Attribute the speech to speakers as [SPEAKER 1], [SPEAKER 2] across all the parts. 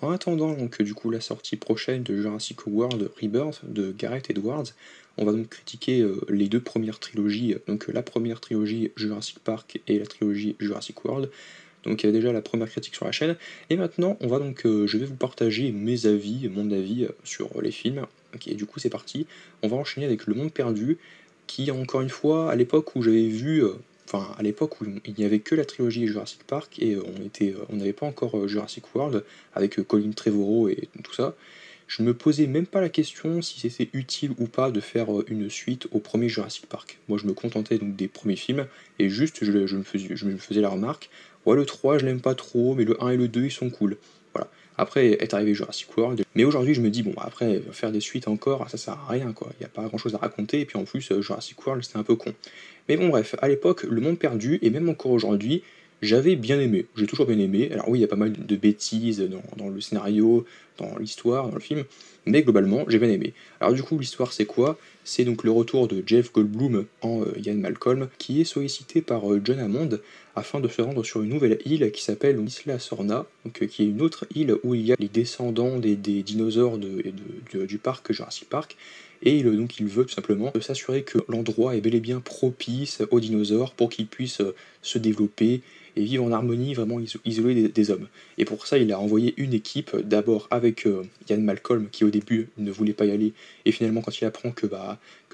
[SPEAKER 1] en attendant donc du coup la sortie prochaine de Jurassic World Rebirth de Gareth Edwards, on va donc critiquer les deux premières trilogies, donc la première trilogie Jurassic Park et la trilogie Jurassic World. Donc il y a déjà la première critique sur la chaîne. Et maintenant, on va donc, je vais vous partager mes avis, mon avis sur les films. Ok, et du coup, c'est parti. On va enchaîner avec Le Monde Perdu, qui, encore une fois, à l'époque où j'avais vu, enfin, à l'époque où il n'y avait que la trilogie Jurassic Park et on n'avait pas encore Jurassic World avec Colin Trevorrow et tout ça. Je me posais même pas la question si c'était utile ou pas de faire une suite au premier Jurassic Park. Moi, je me contentais donc des premiers films et juste je me faisais la remarque. Ouais, le 3, je l'aime pas trop, mais le 1 et le 2, ils sont cool. Voilà. Après est arrivé Jurassic World. Mais aujourd'hui, je me dis, bon, après, faire des suites encore, ça sert à rien, quoi. Il n'y a pas grand chose à raconter, et puis en plus, Jurassic World, c'était un peu con. Mais bon, bref, à l'époque, Le Monde Perdu, et même encore aujourd'hui, j'avais bien aimé. J'ai toujours bien aimé. Alors oui, il y a pas mal de bêtises dans le scénario, dans l'histoire, dans le film, mais globalement, j'ai bien aimé. Alors du coup, l'histoire, c'est quoi? C'est donc le retour de Jeff Goldblum en Ian Malcolm, qui est sollicité par John Hammond afin de se rendre sur une nouvelle île qui s'appelle Isla Sorna, donc, qui est une autre île où il y a les descendants des dinosaures du parc Jurassic Park, et donc il veut tout simplement s'assurer que l'endroit est bel et bien propice aux dinosaures pour qu'ils puissent se développer et vivre en harmonie, vraiment isolés des hommes. Et pour ça, il a envoyé une équipe, d'abord avec Ian Malcolm, qui au début ne voulait pas y aller, et finalement quand il apprend que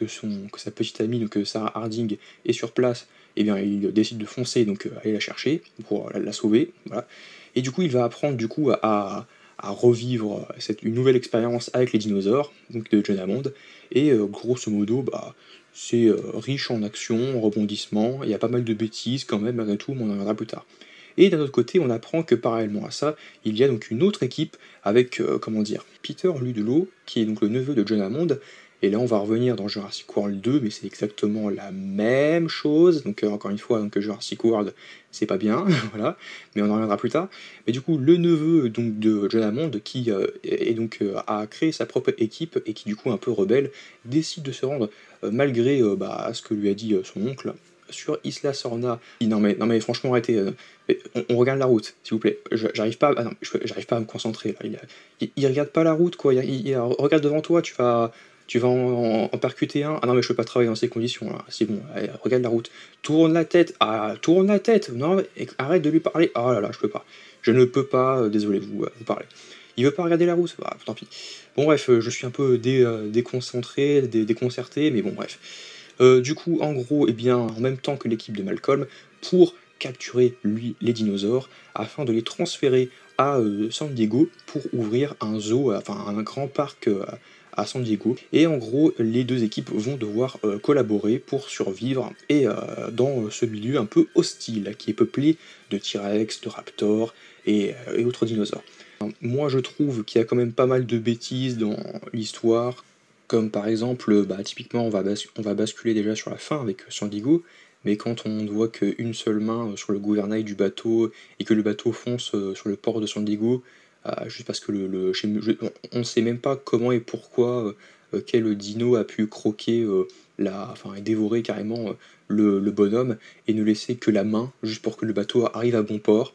[SPEAKER 1] sa petite amie, donc Sarah Harding, est sur place, eh bien il décide de foncer, donc aller la chercher, pour la sauver, voilà. Et du coup, il va apprendre du coup à revivre une nouvelle expérience avec les dinosaures, donc de John Hammond, et grosso modo, c'est riche en action, en rebondissements, il y a pas mal de bêtises quand même, malgré tout, mais on en reviendra plus tard. Et d'un autre côté, on apprend que parallèlement à ça, il y a donc une autre équipe avec, comment dire, Peter Ludelot, qui est donc le neveu de John Hammond, et là on va revenir dans Jurassic World 2, mais c'est exactement la même chose, donc encore une fois, donc Jurassic World, c'est pas bien, voilà, mais on en reviendra plus tard. Mais du coup, le neveu donc de John Hammond, qui a créé sa propre équipe, et qui du coup un peu rebelle, décide de se rendre, malgré ce que lui a dit son oncle, sur Isla Sorna. Non mais franchement arrêtez, on regarde la route, s'il vous plaît. J'arrive pas, j'arrive pas à me concentrer là. Il regarde pas la route quoi. Regarde devant toi, tu vas en percuter un. Ah non mais je peux pas travailler dans ces conditions là. C'est bon, allez, regarde la route. Tourne la tête. Ah tourne la tête. Non mais arrête de lui parler. Oh là là, je peux pas. Je ne peux pas. Désolé, vous parlez. Il veut pas regarder la route. Ah, tant pis. Bon bref, je suis un peu déconcentré, déconcerté, mais bon bref. Du coup, en gros, eh bien, en même temps que l'équipe de Malcolm, pour capturer, lui, les dinosaures, afin de les transférer à San Diego pour ouvrir un zoo, enfin un grand parc à San Diego. Et en gros, les deux équipes vont devoir collaborer pour survivre et dans ce milieu un peu hostile, qui est peuplé de T-Rex, de raptors et autres dinosaures. Moi, je trouve qu'il y a quand même pas mal de bêtises dans l'histoire, comme par exemple, typiquement, on va basculer déjà sur la fin avec Sandigo, mais quand on ne voit qu'une seule main sur le gouvernail du bateau et que le bateau fonce sur le port de Sandigo, juste parce que on ne sait même pas comment et pourquoi quel dino a pu croquer enfin, et dévorer carrément le bonhomme et ne laisser que la main juste pour que le bateau arrive à bon port.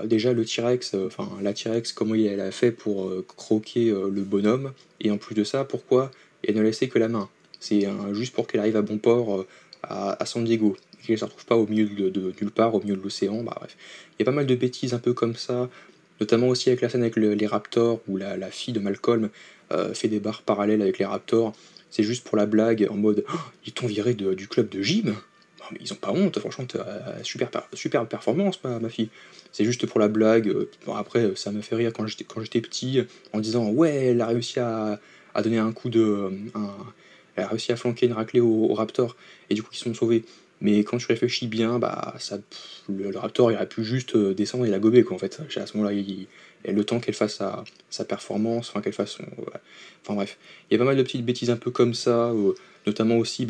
[SPEAKER 1] Déjà le T-Rex, enfin la T-Rex, comment elle a fait pour croquer le bonhomme, et en plus de ça, pourquoi elle ne laissait que la main? C'est juste pour qu'elle arrive à bon port à San Diego, et qu'elle ne se retrouve pas au milieu de nulle part, au milieu de l'océan, bref. Il y a pas mal de bêtises un peu comme ça, notamment aussi avec la scène avec les Raptors, où la fille de Malcolm fait des barres parallèles avec les Raptors, c'est juste pour la blague, en mode oh, ils t'ont viré du club de gym? Non mais ils ont pas honte, franchement, super performance ma fille. C'est juste pour la blague. Bon, après, ça me fait rire quand j'étais petit, en disant ouais, elle a réussi à donner un coup elle a réussi à flanquer une raclée au Raptor, et du coup ils sont sauvés. Mais quand tu réfléchis bien, le Raptor il aurait pu juste descendre et la gober quoi en fait. À ce moment-là, le temps qu'elle fasse sa performance, enfin qu'elle fasse son. Ouais. Enfin bref. Il y a pas mal de petites bêtises un peu comme ça, notamment aussi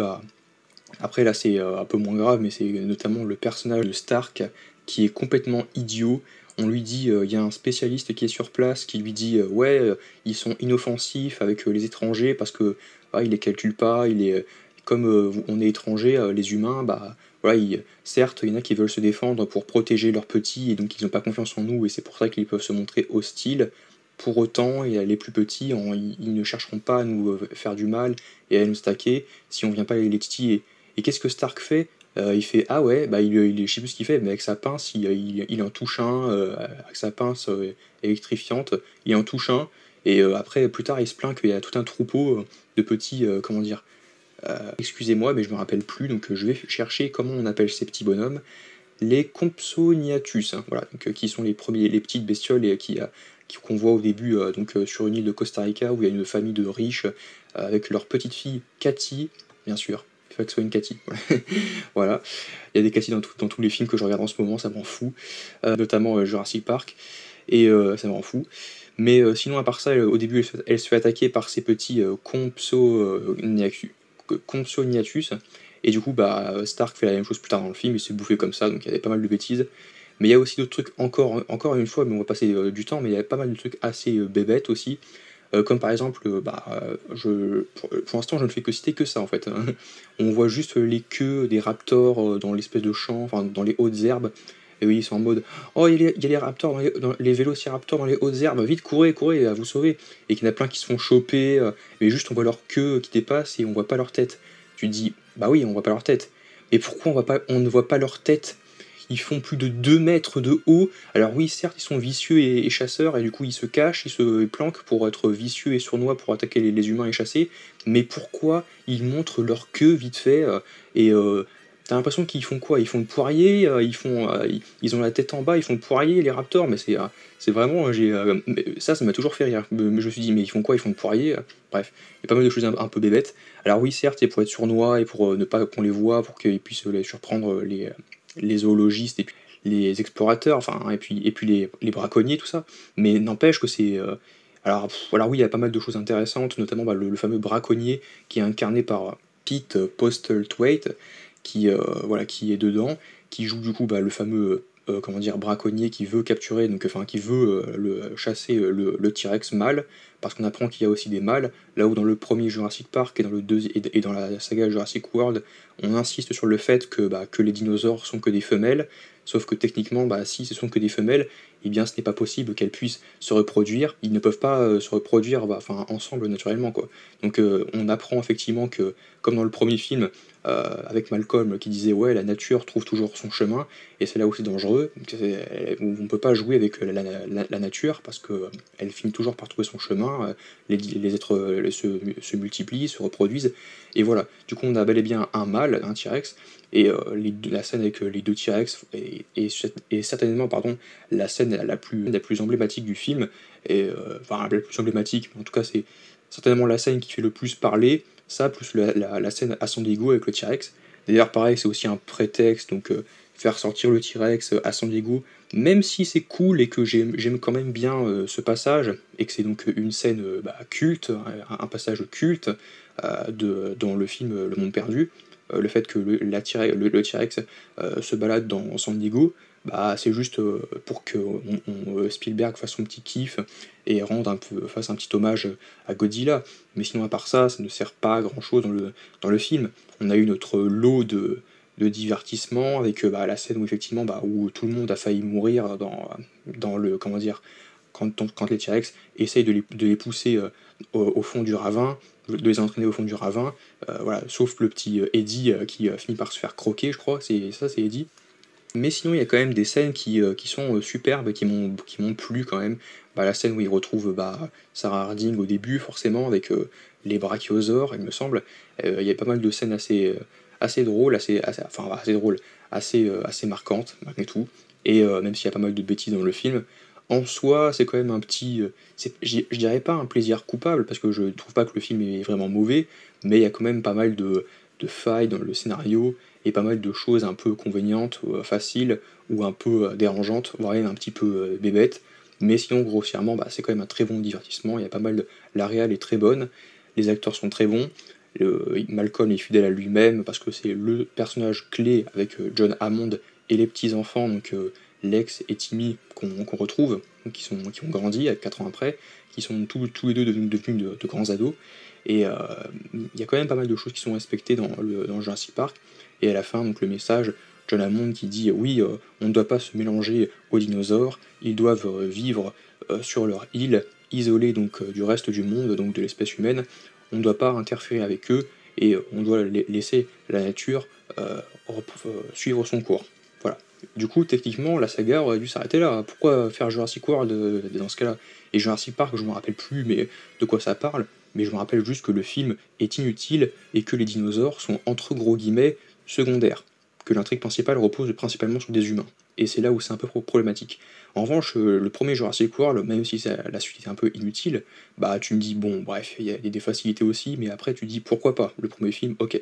[SPEAKER 1] après là c'est un peu moins grave, mais c'est notamment le personnage de Stark qui est complètement idiot. On lui dit, il y a un spécialiste qui est sur place qui lui dit ouais, ils sont inoffensifs avec les étrangers parce que il les calcule pas, comme on est étranger, les humains, voilà, certes il y en a qui veulent se défendre pour protéger leurs petits et donc ils n'ont pas confiance en nous et c'est pour ça qu'ils peuvent se montrer hostiles, pour autant, et les plus petits, ils ne chercheront pas à nous faire du mal et à nous attaquer si on vient pas les titiller. Et qu'est-ce que Stark fait? Il fait ah ouais, bah je sais plus ce qu'il fait, mais avec sa pince, il en touche un, avec sa pince électrifiante, il en touche un, et après, plus tard, il se plaint qu'il y a tout un troupeau de petits, comment dire, excusez-moi, mais je me rappelle plus, donc je vais chercher comment on appelle ces petits bonhommes. Les Compsognathus, hein, voilà, donc, qui sont les petites bestioles et qu'on voit au début sur une île de Costa Rica où il y a une famille de riches avec leur petite fille Cathy, bien sûr. Il faut que ce soit une Cathy. Voilà. Il y a des Cathy dans tous les films que je regarde en ce moment, ça m'en fout. Notamment Jurassic Park, et ça m'en fout. Mais sinon, à part ça, au début, elle se fait attaquer par ces petits Compsognathus. Et du coup, bah, Stark fait la même chose plus tard dans le film, il s'est bouffé comme ça, donc il y avait pas mal de bêtises. Mais il y a aussi d'autres trucs, encore une fois, mais on va passer du temps, mais il y a pas mal de trucs assez bébêtes aussi. Comme par exemple, pour l'instant, je ne fais que citer que ça en fait. On voit juste les queues des raptors dans l'espèce de champ, enfin dans les hautes herbes. Et oui, ils sont en mode oh, il y a les raptors, dans les vélociraptors dans les hautes herbes, vite, courez, courez, à vous sauver. Et qu'il y en a plein qui se font choper, mais juste on voit leur queue qui dépasse et on voit pas leur tête. Tu te dis, bah oui, on voit pas leur tête. Et pourquoi on ne voit pas leur tête? Ils font plus de 2 mètres de haut. Alors oui, certes, ils sont vicieux et chasseurs, et du coup ils se cachent, ils se planquent pour être vicieux et sournois pour attaquer les humains et chasser, mais pourquoi ils montrent leur queue vite fait et t'as l'impression qu'ils font quoi? Ils font le poirier, ils ont la tête en bas, ils font le poirier, les raptors, mais c'est vraiment, ça m'a toujours fait rire. Mais je me suis dit, mais ils font quoi? Ils font le poirier? Bref, il y a pas mal de choses un peu bébêtes. Alors oui, certes, c'est pour être sournois et pour ne pas qu'on les voit, pour qu'ils puissent les surprendre les zoologistes et puis les explorateurs, enfin, et puis les braconniers, tout ça. Mais n'empêche que c'est. Alors oui, il y a pas mal de choses intéressantes, notamment le fameux braconnier qui est incarné par Pete Postlethwaite, qui est dedans, qui joue du coup le fameux comment dire, braconnier qui veut capturer, donc enfin qui veut chasser le T-Rex mâle, parce qu'on apprend qu'il y a aussi des mâles, là où dans le premier Jurassic Park et dans le et dans la saga Jurassic World, on insiste sur le fait que les dinosaures sont que des femelles, sauf que techniquement, si ce sont que des femelles, eh bien ce n'est pas possible qu'elles puissent se reproduire, ils ne peuvent pas se reproduire ensemble naturellement, quoi. Donc on apprend effectivement que, comme dans le premier film, avec Malcolm qui disait ouais, la nature trouve toujours son chemin, et c'est là où c'est dangereux, on ne peut pas jouer avec la nature parce qu'elle finit toujours par trouver son chemin, les êtres se multiplient, se reproduisent, et voilà. Du coup on a bel et bien un mâle, un T-Rex, et la scène avec les deux T-Rex est certainement la scène la plus emblématique du film, et enfin la plus emblématique, mais en tout cas c'est certainement la scène qui fait le plus parler, ça plus la scène à San Diego avec le T-Rex. D'ailleurs pareil, c'est aussi un prétexte, donc faire sortir le T-Rex à San Diego, même si c'est cool et que j'aime quand même bien ce passage, et que c'est donc une scène culte, un passage culte dans le film Le Monde Perdu, le fait que le T-Rex se balade dans San Diego, c'est juste pour que Spielberg fasse son petit kiff et fasse un petit hommage à Godzilla. Mais sinon, à part ça, ça ne sert pas à grand chose dans le film. On a eu notre lot de divertissement avec la scène où effectivement où tout le monde a failli mourir dans le, comment dire, quand les T-Rex essayent de les pousser au fond du ravin, de les entraîner au fond du ravin, voilà, sauf le petit Eddie qui finit par se faire croquer, je crois, c'est Eddie. Mais sinon, il y a quand même des scènes qui sont superbes, qui m'ont plu quand même. La scène où il retrouve Sarah Harding au début, forcément, avec les brachiosaures, il me semble. Il y a pas mal de scènes assez drôles, assez drôles, assez marquantes, malgré tout. Et même s'il y a pas mal de bêtises dans le film, en soi, c'est quand même un petit. Je dirais pas un plaisir coupable, parce que je trouve pas que le film est vraiment mauvais, mais il y a quand même pas mal de failles dans le scénario et pas mal de choses un peu convénientes, faciles ou un peu dérangeantes, voire même un petit peu bébêtes. Mais sinon, grossièrement, c'est quand même un très bon divertissement. Il y a pas mal la réal est très bonne, les acteurs sont très bons. Malcolm est fidèle à lui-même parce que c'est le personnage clé avec John Hammond et les petits enfants, donc Lex et Timmy qu'on retrouve, donc qui ont grandi à 4 ans après, qui sont tous les deux devenus de grands ados. Et il y a quand même pas mal de choses qui sont respectées dans Jurassic Park. Et à la fin, donc le message, John Hammond qui dit oui, on ne doit pas se mélanger aux dinosaures, ils doivent vivre sur leur île, isolés donc du reste du monde, donc de l'espèce humaine. On ne doit pas interférer avec eux et on doit laisser la nature suivre son cours. Voilà. Du coup, techniquement, la saga aurait dû s'arrêter là. Pourquoi faire Jurassic World dans ce cas-là? Et Jurassic Park, je me rappelle plus mais de quoi ça parle, mais je me rappelle juste que le film est inutile et que les dinosaures sont entre gros guillemets secondaires, que l'intrigue principale repose principalement sur des humains. Et c'est là où c'est un peu problématique. En revanche, le premier Jurassic World, même si la suite est un peu inutile, bah tu me dis, bon, bref, il y a des facilités aussi, mais après tu dis, pourquoi pas, le premier film, ok.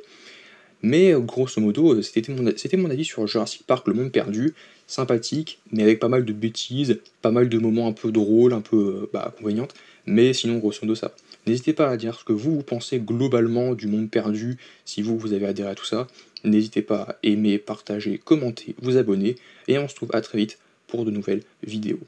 [SPEAKER 1] Mais grosso modo, c'était mon avis sur Jurassic Park, le monde perdu, sympathique, mais avec pas mal de bêtises, pas mal de moments un peu drôles, un peu inconvénientes, mais sinon grosso modo ça. N'hésitez pas à dire ce que vous pensez globalement du monde perdu, si vous avez adhéré à tout ça. N'hésitez pas à aimer, partager, commenter, vous abonner, et on se trouve à très vite pour de nouvelles vidéos.